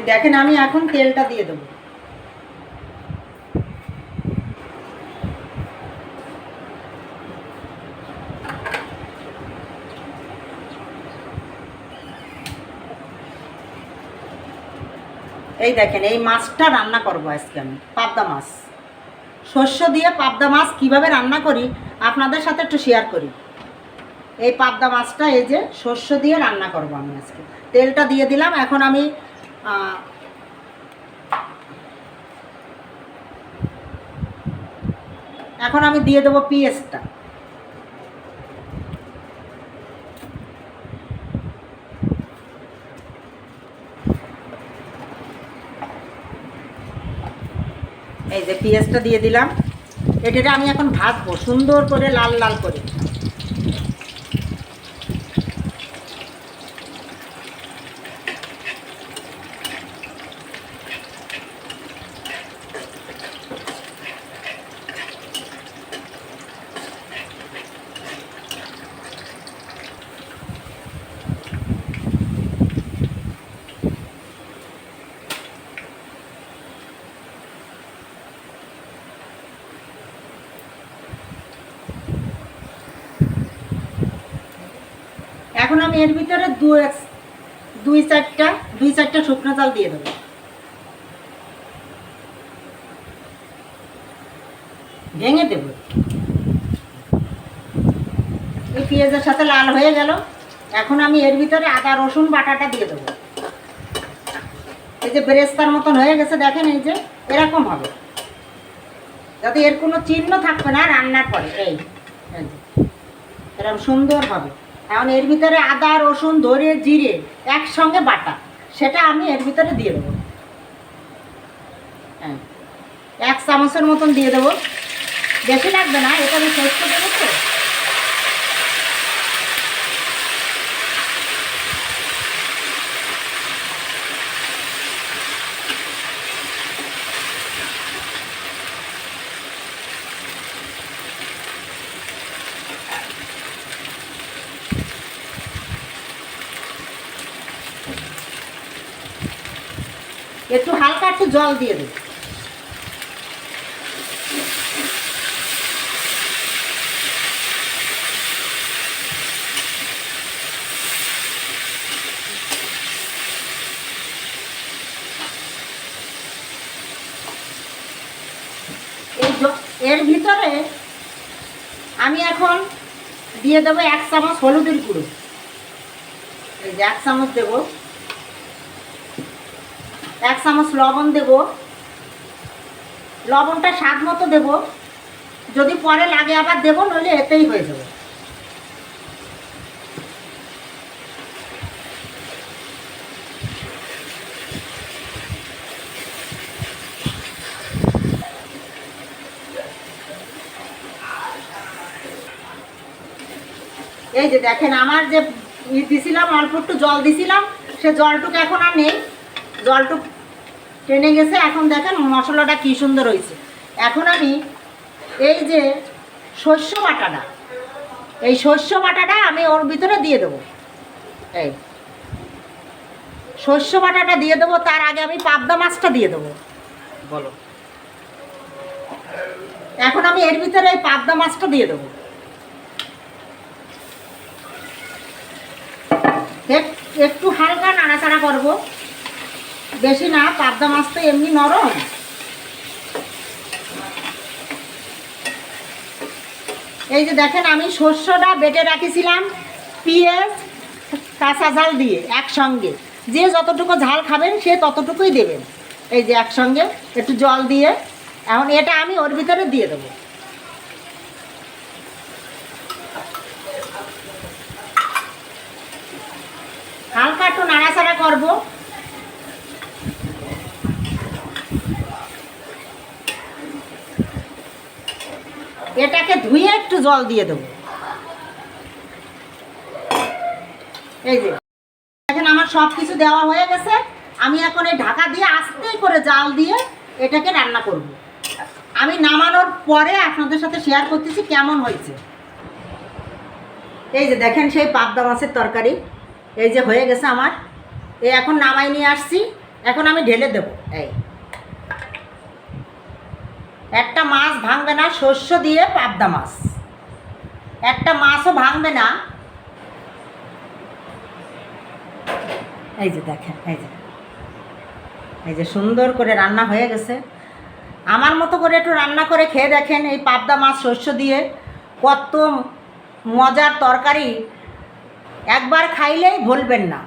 দেখেন আমি এখন তেলটা দিয়ে দেবো। এই দেখেন এই মাছটা রান্না করবো আজকে আমি, পাবদা মাছ। শস্য দিয়ে পাবদা মাছ কিভাবে রান্না করি আপনাদের সাথে একটু শেয়ার করি। এই পাবদা মাছটা এই যে শস্য দিয়ে রান্না করবো আমি আজকে। তেলটা দিয়ে দিলাম। এখন আমি দিয়ে দেবো পেঁয়াজটা। এই যে পেঁয়াজটা দিয়ে দিলাম। এটা আমি এখন ভাজবো সুন্দর করে, লাল লাল করে। এখন আমি এর ভিতরে দুই চারটা শুকনো চাল দিয়ে দেবো। ভেঙে দেব। এই পেঁয়াজের সাথে লাল হয়ে গেল। এখন আমি এর ভিতরে আদা রসুন বাটাটা দিয়ে দেবো। এই যে বেরেস্তার মতন হয়ে গেছে, দেখেন এই যে এরকম হবে, যাতে এর কোনো চিহ্ন থাকবে না রান্নার পরে। এই এরকম সুন্দর হবে। এখন এর ভিতরে আদা রসুন ধরে জিরে একসঙ্গে বাটা, সেটা আমি এর ভিতরে দিয়ে দেবো। হ্যাঁ, 1 চামচের মতন দিয়ে দেবো, বেশি লাগবে না, এটা আমি শস্য দেবো তো। একটু হালকা একটু জল দিয়ে দেবো। এর ভিতরে আমি এখন দিয়ে দেবো 1 চামচ হলুদের গুঁড়ো। এই যে 1 চামচ দেবো। 1 চামচ লবণ দেব। লবণটা স্বাদ মতো দেব, যদি পরে লাগে আবার দেবো, নইলে এতেই হয়ে যাবে। এই যে দেখেন আমার যে দিছিলাম, অল্প একটু জল দিছিলাম, সে জলটুকু এখন আর নেই, জলটুকু টেনে গেছে। এখন দেখেন মশলাটা কি সুন্দর হয়েছে। এখন আমি এই যে শস্য বাটাটা আমি ওর ভিতরে দিয়ে দেবো। এই শস্য বাটাটা দিয়ে দেবো। তার আগে আমি পাবদা মাছটা দিয়ে দেবো। বলো, এখন আমি এর ভিতরে এই পাবদা মাছটা দিয়ে দেবো। একটু হালকা নাড়াচাড়া করব, বেশি না, পাবদা মাছ তো এমনি নরম। এই যে দেখেন আমি শস্যটা বেটে রাখিছিলাম পেঁয়াজ কাঁচা ঝাল দিয়ে একসঙ্গে। যে যতটুকু ঝাল খাবেন সে ততটুকুই দেবেন। এই যে একসঙ্গে একটু জল দিয়ে এখন এটা আমি ওর ভিতরে দিয়ে দেবো। হালকা একটু নাড়াচাড়া করব। এটাকে ধুয়ে একটু জল দিয়ে দেবো। এই যে দেখেন আমার সব কিছু দেওয়া হয়ে গেছে। আমি এখন এই ঢাকা দিয়ে আস্তে করে জাল দিয়ে এটাকে রান্না করব। আমি নামানোর পরে আপনাদের সাথে শেয়ার করতেছি কেমন হয়েছে। এই যে দেখেন সেই পাবদা মাছের তরকারি এই যে হয়ে গেছে আমার। এই এখন নামাই নিয়ে আসছি। এখন আমি ঢেলে দেব। এই একটা মাছ ভাঙবে না, শস্য দিয়ে পাবদা মাছ, একটা মাছও ভাঙবে না। এই যে দেখেন, এই যে সুন্দর করে রান্না হয়ে গেছে। আমার মতো করে একটু রান্না করে খেয়ে দেখেন, এই পাবদা মাছ শস্য দিয়ে কত মজার তরকারি, একবার খাইলেই ভুলবেন না।